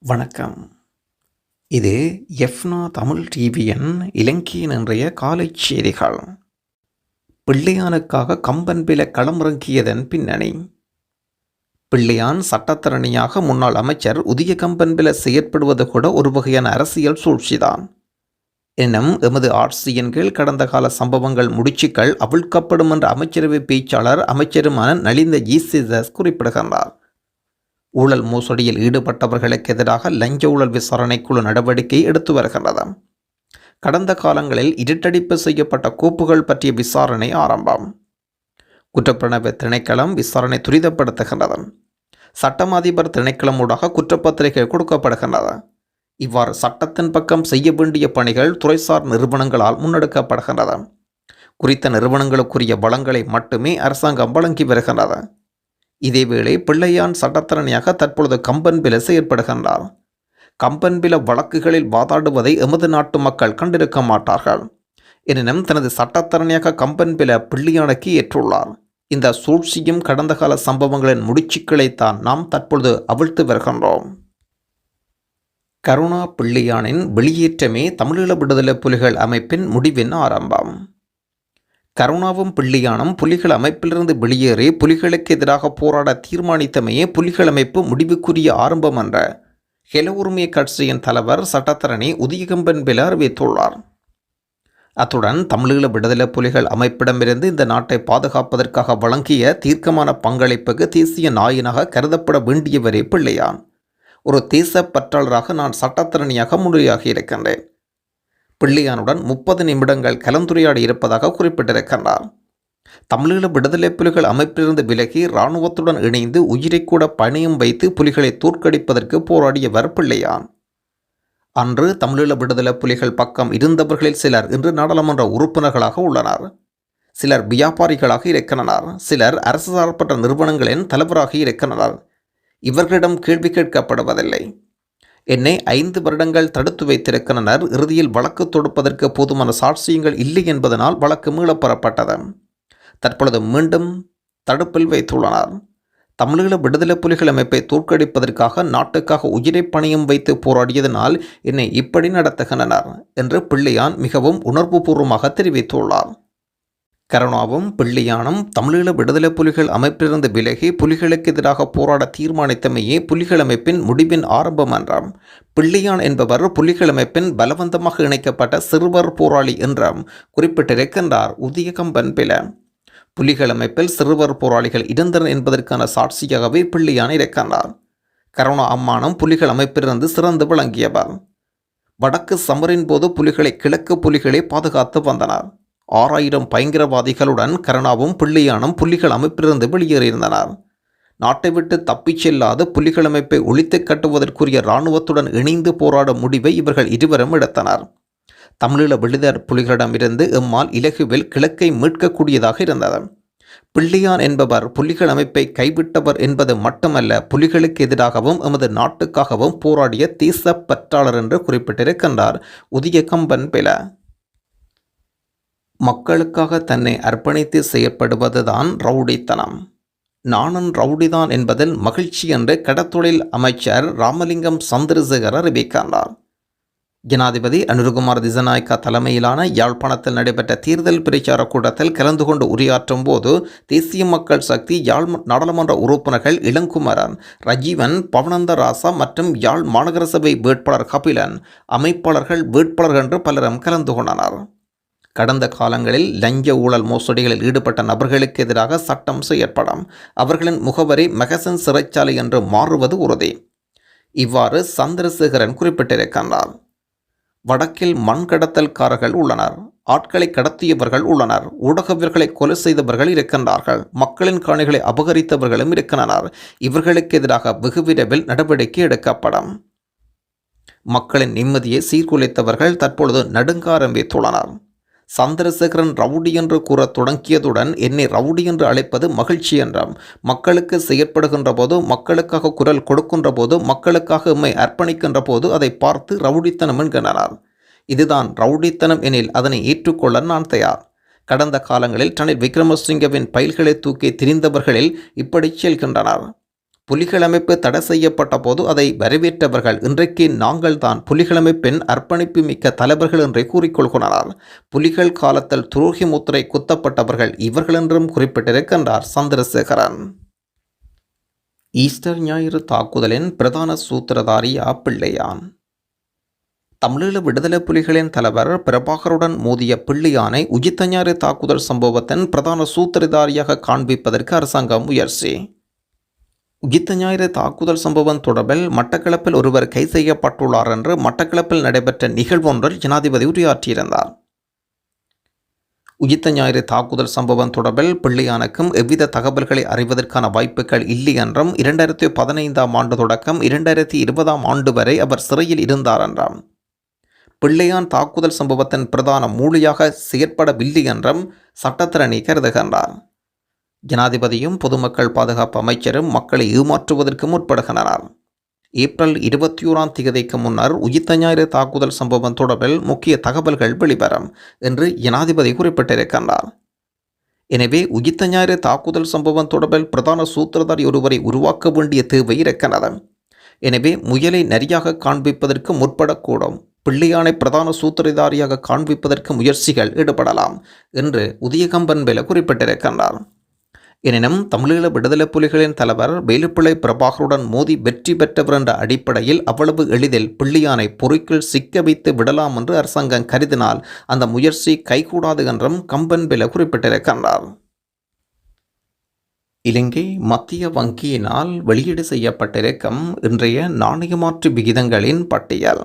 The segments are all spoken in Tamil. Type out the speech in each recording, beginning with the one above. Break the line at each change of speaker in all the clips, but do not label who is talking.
வணக்கம். இது எஃப்னா தமிழ் டிவியின் இலங்கையின் இன்றைய காலைச் செய்திகள். பிள்ளையானுக்காக கம்பன்பில களமிறங்கியதன் பின்னணி. பிள்ளையான் சட்டத்தரணியாக முன்னாள் அமைச்சர் உதய கம்பன்பில செயற்படுவது கூட ஒரு வகையான அரசியல் சூழ்ச்சிதான். எனும் எமது ஆட்சியின் கீழ் கடந்த கால சம்பவங்கள் முடிச்சுக்கள் அவிழ்க்கப்படும் என்ற அமைச்சரவை பேச்சாளர் அமைச்சருமான நலிந்த ஜீசஸ் குறிப்பிடுகின்றார். ஊழல் மோசடியில் ஈடுபட்டவர்களுக்கு எதிராக லஞ்ச ஊழல் விசாரணைக்குழு நடவடிக்கை எடுத்து வருகின்றது. கடந்த காலங்களில் இருட்டடிப்பு செய்யப்பட்ட கோப்புகள் பற்றிய விசாரணை ஆரம்பம். குற்றப்புலனாய்வு திணைக்களம் விசாரணை துரிதப்படுத்துகின்றது. சட்டம் அதிபர் திணைக்களம் ஊடாக குற்றப்பத்திரிகை கொடுக்கப்படுகின்றது. இவ்வாறு சட்டத்தின் பக்கம் செய்ய வேண்டிய பணிகள் துறைசார் நிறுவனங்களால் முன்னெடுக்கப்படுகின்றது. குறித்த நிறுவனங்களுக்குரிய வளங்களை மட்டுமே அரசாங்கம் வழங்கி வருகின்றது. இதேவேளை பிள்ளையான் சட்டத்தரணியாக தற்பொழுது கம்பன்பில செயற்படுகின்றார். கம்பன்பில வழக்குகளில் வாதாடுவதை எமது நாட்டு மக்கள் கண்டிருக்க மாட்டார்கள். எனினும் தனது சட்டத்தரணியாக கம்பன்பில பிள்ளையானுக்கு ஏற்றுள்ளார். இந்த சூழ்ச்சியும் கடந்த கால சம்பவங்களின் முடிச்சுக்களைத்தான் நாம் தற்பொழுது அவிழ்த்து வருகின்றோம். கருணா பிள்ளையானின் வெளியேற்றமே தமிழீழ விடுதலை புலிகள் அமைப்பின் முடிவின் ஆரம்பம். கருணாவும் பிள்ளையானும் புலிகள் அமைப்பிலிருந்து வெளியேறி புலிகளுக்கு எதிராக போராட தீர்மானித்தமையே புலிகள் அமைப்பு முடிவுக்குரிய ஆரம்பம் என்ற ஹெல உரிமை கட்சியின் தலைவர் சட்டத்தரணி உதய கம்பன்பில அறிவித்துள்ளார். அத்துடன் தமிழீழ விடுதலை புலிகள் அமைப்பிடமிருந்து இந்த நாட்டை பாதுகாப்பதற்காக வழங்கிய தீர்க்கமான பங்களிப்புக்கு தேசிய நாயனாக கருதப்பட வேண்டியவரே பிள்ளையான். ஒரு தேசப்பற்றாளராக நான் சட்டத்தரணியாக முன்னிலையாகி இருக்கின்றேன். பிள்ளையானுடன் 30 நிமிடங்கள் கலந்துரையாடி இருப்பதாக குறிப்பிட்டிருக்கின்றார். தமிழீழ விடுதலை புலிகள் அமைப்பிலிருந்து விலகி இராணுவத்துடன் இணைந்து உயிரை கூட பணியும் வைத்து புலிகளை தோற்கடிப்பதற்கு போராடியவர் பிள்ளையான். அன்று தமிழீழ விடுதலை புலிகள் பக்கம் இருந்தவர்களில் சிலர் இன்று நாடாளுமன்ற உறுப்பினர்களாக உள்ளனர். சிலர் வியாபாரிகளாக இருக்கின்றனர். சிலர் அரசு சார்பற்ற நிறுவனங்களின் தலைவராக இருக்கின்றனர். இவர்களிடம் கேள்வி கேட்கப்படுவதில்லை. என்னை 5 வருடங்கள் தடுத்து வைத்திருக்கின்றனர். இறுதியில் வழக்கு தொடுப்பதற்கு போதுமான சாட்சியங்கள் இல்லை என்பதனால் வழக்கு மீளப்பெறப்பட்டது. தற்பொழுது மீண்டும் தடுப்பில் வைத்துள்ளனர். தமிழீழ விடுதலை புலிகள் அமைப்பை தோற்கடிப்பதற்காக நாட்டுக்காக உயிரை பணியும் வைத்து போராடியதனால் என்னை இப்படி நடத்துகின்றனர் என்று பிள்ளையான் மிகவும் உணர்வுபூர்வமாக தெரிவித்துள்ளார். கருணாவும் பிள்ளையானும் தமிழீழ விடுதலை புலிகள் அமைப்பிலிருந்து விலகி புலிகளுக்கு எதிராக போராட தீர்மானித்தமையே புலிகள் அமைப்பின் முடிவின் ஆரம்பம் என்றாம். பிள்ளையான் என்பவர் புலிகள் அமைப்பின் பலவந்தமாக இணைக்கப்பட்ட சிறுவர் போராளி என்றும் குறிப்பிட்டிருக்கின்றார் உதய கம்பன்பில. புலிகள் அமைப்பில் சிறுவர் போராளிகள் இருந்தனர் என்பதற்கான சாட்சியாகவே பிள்ளையான் இருக்கின்றார். கருணா அம்மானும் புலிகள் அமைப்பிலிருந்து சிறந்து விளங்கியவர். வடக்கு சமரின் போது புலிகளை கிழக்கு புலிகளை பாதுகாத்து வந்தனர். 6000 பயங்கரவாதிகளுடன் கருணாவும் பிள்ளையானும் புலிகள் அமைப்பிலிருந்து வெளியேறியிருந்தனர். நாட்டை விட்டு தப்பிச் செல்லாது புலிகள் அமைப்பை ஒழித்து கட்டுவதற்குரிய இராணுவத்துடன் இணைந்து போராடும் முடிவை இவர்கள் இருவரும் எடுத்தனர். தமிழீழ விடுதலை புலிகளிடமிருந்து எம்மால் இலகுவில் கிழக்கை மீட்கக்கூடியதாக இருந்தது. பிள்ளையான் என்பவர் புலிகள் அமைப்பை கைவிட்டவர் என்பது மட்டுமல்ல, புலிகளுக்கு எதிராகவும் எமது நாட்டுக்காகவும் போராடிய தேசப்பற்றாளர் என்று குறிப்பிட்டிருக்கின்றார் உதய கம்பன்பில. மக்களுக்காக தன்னை அர்ப்பணித்து செயற்படுவதுதான் ரவுடித்தனம். நானும் ரவுடிதான் என்பதில் மகிழ்ச்சி என்று கடத்தொழில் அமைச்சர் ராமலிங்கம் சந்திரசேகர் அறிவிக்கின்றார். ஜனாதிபதி அனுரகுமார் திசாநாயக்கா தலைமையிலான யாழ்ப்பாணத்தில் நடைபெற்ற தேர்தல் பிரச்சார கூட்டத்தில் கலந்து கொண்டு உரையாற்றும் போது தேசிய மக்கள் சக்தி யாழ் நாடாளுமன்ற உறுப்பினர்கள் இளங்குமரன், ரஜீவன், பவனந்தராசா மற்றும் யாழ் மாநகர சபை வேட்பாளர் கபிலன், அமைப்பாளர்கள், வேட்பாளர்கள் என்று பலரும் கலந்து கொண்டனர். கடந்த காலங்களில் லஞ்ச ஊழல் மோசடிகளில் ஈடுபட்ட நபர்களுக்கு எதிராக சட்டம் செயற்படும். அவர்களின் முகவரி மெகசன் சிறைச்சாலை என்று மாறுவது உறுதி. இவ்வாறு சந்திரசேகரன் குறிப்பிட்டிருக்கின்றார். வடக்கில் மண் கடத்தல்காரர்கள் உள்ளனர். ஆட்களை கடத்தியவர்கள் உள்ளனர். ஊடகவியர்களை கொலை செய்தவர்கள் இருக்கின்றார்கள். மக்களின் காணிகளை அபகரித்தவர்களும் இருக்கின்றனர். இவர்களுக்கு எதிராக வெகு விரைவில் நடவடிக்கை எடுக்கப்படும். மக்களின் நிம்மதியை சீர்குலைத்தவர்கள் தற்பொழுது நடுங்க ஆரம்பித்துள்ளனர். சந்திரசேகரன் ரவுடி என்று கூற தொடங்கியதுடன் என்னை ரவுடி என்று அழைப்பது மகிழ்ச்சி என்றாம். மக்களுக்கு செயற்படுகின்ற போது, மக்களுக்காக குரல் கொடுக்கின்ற போது, மக்களுக்காக எம்மை அர்ப்பணிக்கின்ற போது அதை பார்த்து ரவுடித்தனம் என்கின்றனர். இதுதான் ரவுடித்தனம் எனில் அதனை ஏற்றுக்கொள்ள நான் தயார். கடந்த காலங்களில் ரணில் விக்ரமசிங்கவின் பயில்களை தூக்கி திரிந்தவர்களில் இப்படி செல்கின்றனர். புலிகள் அமைப்பு தடை செய்யப்பட்ட போது அதை வரவேற்றவர்கள் இன்றைக்கு நாங்கள் தான் புலிகள் அமைப்பின் அர்ப்பணிப்பு மிக்க தலைவர்கள் என்றே கூறிக்கொள்கிறார். புலிகள் காலத்தில் துரோகி முத்திரை குத்தப்பட்டவர்கள் இவர்கள் என்றும் குறிப்பிட்டிருக்கின்றார் சந்திரசேகரன். ஈஸ்டர் ஞாயிறு தாக்குதலின் பிரதான சூத்திரதாரியா பிள்ளையான். தமிழீழ விடுதலை புலிகளின் தலைவர் பிரபாகருடன் மோதிய பிள்ளையானை உயிர்த்த ஞாயிறு தாக்குதல் சம்பவத்தின் பிரதான சூத்திரதாரியாக காண்பிப்பதற்கு அரசாங்கம் முயற்சி. உயிர்த்த ஞாயிறு தாக்குதல் சம்பவம் தொடர்பில் மட்டக்களப்பில் ஒருவர் கைது செய்யப்பட்டுள்ளார் என்று மட்டக்களப்பில் நடைபெற்ற நிகழ்வொன்றில் ஜனாதிபதி உரையாற்றியிருந்தார். உயிர்த்த ஞாயிறு தாக்குதல் சம்பவம் தொடர்பில் பிள்ளையானுக்கும் எவ்வித தகவல்களை அறிவதற்கான வாய்ப்புகள் இல்லை என்றும் 2015ஆம் ஆண்டு தொடக்கம் 2020ஆம் ஆண்டு வரை அவர் சிறையில் இருந்தார் என்றார். பிள்ளையான் தாக்குதல் சம்பவத்தின் பிரதான மூளையாக செயற்படவில்லை என்றும் சட்டத்திரணி கருதுகின்றார். ஜனாதிபதியும் பொதுமக்கள் பாதுகாப்பு அமைச்சரும் மக்களை ஏமாற்றுவதற்கு முற்படுகின்றனர். ஏப்ரல் 21ஆம் தேதிக்கு முன்னர் உயிர்த்த ஞாயிறு தாக்குதல் சம்பவம் தொடர்பில் முக்கிய தகவல்கள் வெளிவரும் என்று ஜனாதிபதி குறிப்பிட்டிருக்கின்றார். எனவே உயிர்த்த ஞாயிறு தாக்குதல் சம்பவம் தொடர்பில் பிரதான சூத்திரதாரி ஒருவரை உருவாக்க வேண்டிய தேவை இருக்கிறது. எனவே முயலை நரியாக காண்பிப்பதற்கு முற்படக்கூடும். பிள்ளையானை பிரதான சூத்திரதாரியாக காண்பிப்பதற்கு முயற்சிகள் ஈடுபடலாம் என்று உதயகம்பன்வேல குறிப்பிட்டிருக்கின்றார். எனினும் தமிழீழ விடுதலை புலிகளின் தலைவர் வேலுப்பிள்ளை பிரபாகருடன் மோதி வெற்றி பெற்றவர் என்ற அடிப்படையில் அவ்வளவு எளிதில் பிள்ளையானை பொறுக்கில் சிக்க வைத்து விடலாம் என்று அரசாங்கம் கருதினால் அந்த முயற்சி கைகூடாது என்றும் கம்பன்வேல குறிப்பிட்டிருக்கின்றார். இலங்கை மத்திய வங்கியினால் வெளியீடு செய்யப்பட்டிருக்கும் இன்றைய நாணய மாற்று விகிதங்களின் பட்டியல்.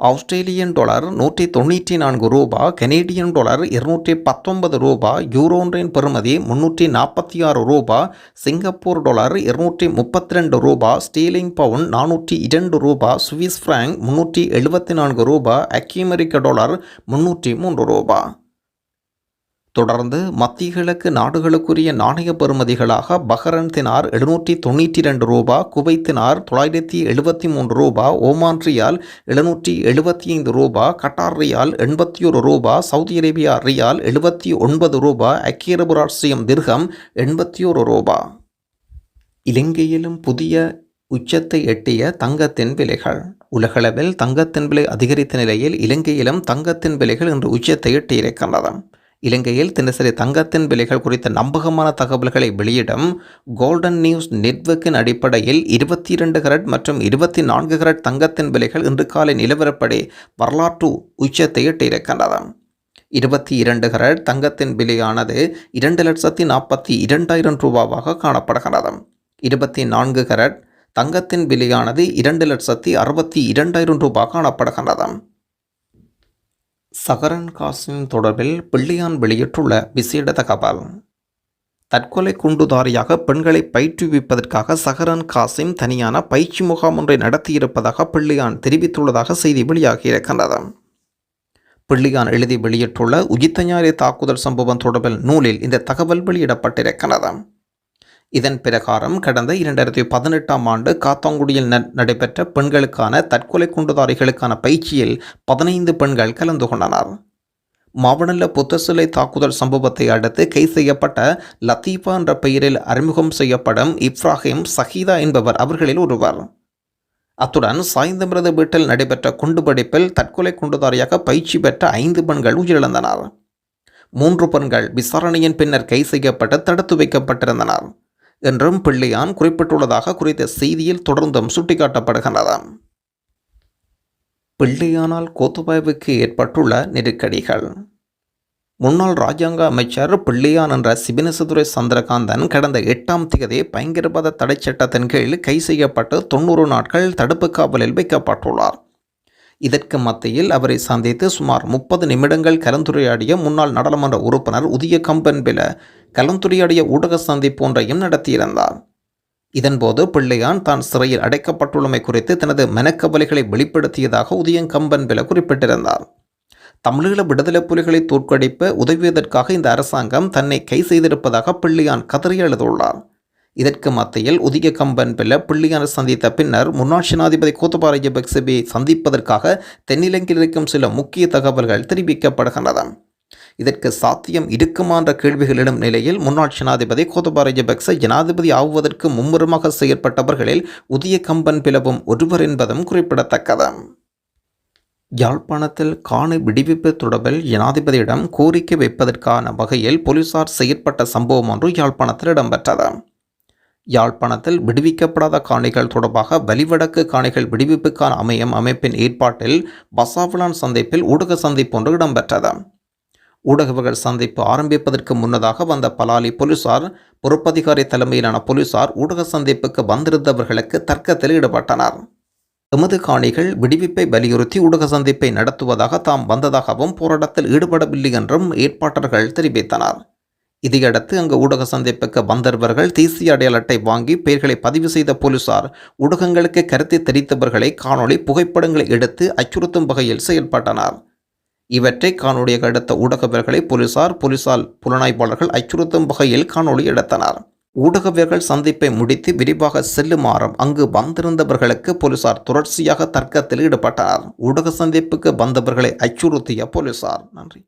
ஆஸ்திரேலியன் டாலர் 194 ரூபா, கனேடியன் டாலர் 219 ரூபா, யூரோ ஒன்றின் பெறுமதி 346 ரூபா, சிங்கப்பூர் டாலர் 232 ரூபா, ஸ்டீலிங் பவுண்ட் 402 ரூபா, சுவிஸ் பிராங்க் 374 ரூபா, ஐக்கிய அமெரிக்க டாலர் 303 ரூபா. தொடர்ந்து மத்திய கிழக்கு நாடுகளுக்குரிய நாணய பெறுமதிகளாக பஹ்ரைன் தினார் 792 ரூபா, குவைத் தினார் 973 ரூபா, ஓமான் ரியால் 775 ரூபா, கட்டார் ரியால் 81 ரூபா, சவுதி அரேபியா ரியால் 79 ரூபா, ஐக்கிய அரபு ராச்சியம் திர்ஹம் 81 ரூபா. இலங்கையிலும் புதிய உச்சத்தை எட்டிய தங்கத்தின் விலைகள். உலகளவில் தங்கத்தின் விலை அதிகரித்த நிலையில் இலங்கையிலும் தங்கத்தின் விலைகள் இன்று உச்சத்தை எட்டியிருக்கின்றன. இலங்கையில் தினசரி தங்கத்தின் விலைகள் குறித்த நம்பகமான தகவல்களை வெளியிடும் கோல்டன் நியூஸ் நெட்வொர்க்கின் அடிப்படையில் 22 கரட் மற்றும் 24 கரட் தங்கத்தின் விலைகள் இன்று காலை நிலவரப்படி வரலாற்று உச்சத்தை எட்டியிருக்கின்றன. 22 கரட் தங்கத்தின் விலையானது 2,42,000 ரூபாவாக காணப்படுகிறது. 24 கரட் தங்கத்தின் விலையானது 2,62,000 ரூபாய் காணப்படுகின்றது. சஹரன் காசிம் தொடர்பில் பிள்ளையான் வெளியிட்டுள்ள விசேட தகவல். தற்கொலை குண்டுதாரியாக பெண்களை பயிற்றுவிப்பதற்காக சஹரன் காசிம் தனியான பயிற்சி முகாம் ஒன்றை நடத்தியிருப்பதாக பிள்ளையான் தெரிவித்துள்ளதாக செய்தி வெளியாகியிருக்கின்றது. பிள்ளையான் எழுதி வெளியிட்டுள்ள உயிர்த்த ஞாயிறு தாக்குதல் சம்பவம் தொடர்பில் நூலில் இந்த தகவல் வெளியிடப்பட்டிருக்கிறது. இதன் பிரகாரம் கடந்த 2018ஆம் ஆண்டு காத்தாங்குடியில் நடைபெற்ற பெண்களுக்கான தற்கொலை குண்டுதாரிகளுக்கான பயிற்சியில் 15 பெண்கள் கலந்து கொண்டனர். மாவனல்ல புத்த சிலை தாக்குதல் சம்பவத்தை அடுத்து கைது செய்யப்பட்ட லத்தீஃபா என்ற பெயரில் அறிமுகம் செய்யப்படும் இப்ராஹிம் சஹீதா என்பவர் அவர்களில் ஒருவர். அத்துடன் சாய்ந்தமரது வீட்டில் நடைபெற்ற குண்டுவெடிப்பில் தற்கொலை குண்டுதாரியாக பயிற்சி பெற்ற 5 பெண்கள் உயிரிழந்தனர். 3 பெண்கள் விசாரணையின் பின்னர் கைது செய்யப்பட்டு தடுத்து வைக்கப்பட்டிருந்தனர் என்றும் பிள்ளையான் குறிப்பிட்டுள்ளதாக குறித்த செய்தியில் தொடர்ந்தும் சுட்டிக்காட்டப்படுகின்றது. பிள்ளையானால் கோத்தபாயவுக்கு ஏற்பட்டுள்ள நெருக்கடிகள். முன்னாள் இராஜாங்க அமைச்சர் பிள்ளையான் என்ற சிபினசதுரை சந்திரகாந்தன் கடந்த 8ஆம் தேதி பயங்கரவாத தடை சட்டத்தின் கீழ் கைது செய்யப்பட்டு 90 நாட்கள் தடுப்பு காவலில் வைக்கப்பட்டுள்ளார். இதற்கு மத்தியில் அவரை சந்தித்து சுமார் 30 நிமிடங்கள் கலந்துரையாடிய முன்னாள் நாடாளுமன்ற உறுப்பினர் உதய கம்பன்பில கலந்துரையாடிய ஊடக சந்திப்பு ஒன்றையும் நடத்தியிருந்தார். இதன்போது பிள்ளையான் தான் சிறையில் அடைக்கப்பட்டுள்ளமை குறித்து தனது மனக்கவலைகளை வெளிப்படுத்தியதாக உதய கம்பன்பில குறிப்பிட்டிருந்தார். தமிழீழ விடுதலை புலிகளை தோற்கடிக்க உதவியதற்காக இந்த அரசாங்கம் தன்னை கைது செய்திருப்பதாக பிள்ளையான் கதறி எழுதுள்ளார். இதற்கு மத்தியில் உதய கம்பன்பில பிள்ளையானை சந்தித்த பின்னர் முன்னாள் ஜனாதிபதி கோத்தபாய ராஜபக்சவை சந்திப்பதற்காக தென்னிலங்கையில் இருக்கும் சில முக்கிய தகவல்கள் தெரிவிக்கப்படுகின்றன. இதற்கு சாத்தியம் இருக்குமா என்ற கேள்விகள் எழும் நிலையில் முன்னாள் ஜனாதிபதி கோத்தபாய ராஜபக்ச ஜனாதிபதி ஆகுவதற்கு மும்முரமாக செயற்பட்டவர்களில் உதய கம்பன் பிளவும் ஒருவர் என்பதும் குறிப்பிடத்தக்கது. யாழ்ப்பாணத்தில் காணி விடுவிப்பு தொடர்பில் ஜனாதிபதியிடம் கோரிக்கை வைப்பதற்கான வகையில் போலீசார் செயற்பட்ட சம்பவம் ஒன்று யாழ்ப்பாணத்தில் இடம்பெற்றது. யாழ்ப்பாணத்தில் விடுவிக்கப்படாத காணிகள் தொடர்பாக வலிவடக்கு காணிகள் விடுவிப்புக்கான அமைப்பின் ஏற்பாட்டில் பசாவளான் சந்திப்பில் ஊடக சந்திப்பு ஒன்று இடம்பெற்றது. ஊடகங்கள் சந்திப்பு ஆரம்பிப்பதற்கு முன்னதாக வந்த பலாலி போலீசார் பொறுப்பதிகாரி தலைமையிலான போலீசார் ஊடக சந்திப்புக்கு வந்திருந்தவர்களுக்கு தர்க்கத்தில் ஈடுபட்டனர். எமது காணிகள் விடுவிப்பை வலியுறுத்தி ஊடக சந்திப்பை நடத்துவதாக தாம் வந்ததாகவும் போராட்டத்தில் ஈடுபடவில்லை என்றும் ஏற்பாட்டர்கள் தெரிவித்தனர். இதையடுத்து அங்கு ஊடக சந்திப்புக்கு வந்தவர்கள் தேசிய அடையாள அட்டை வாங்கி பெயர்களை பதிவு செய்த போலீசார் ஊடகங்களுக்கு கருத்தை தெரிவித்தவர்களை காணொளி புகைப்படங்களை எடுத்து அச்சுறுத்தும் வகையில் செயல்பட்டனர். இவற்றை காணொலியாக எடுத்த ஊடகவியர்களை போலீசார் புலனாய்வாளர்கள் அச்சுறுத்தும் வகையில் காணொலி எடுத்தனர். ஊடகவியர்கள் சந்திப்பை முடித்து விரிவாக செல்லுமாறும் அங்கு வந்திருந்தவர்களுக்கு போலீசார் தொடர்ச்சியாக தர்க்கத்தில் ஈடுபட்டனர். ஊடக சந்திப்புக்கு வந்தவர்களை அச்சுறுத்திய போலீசார். நன்றி.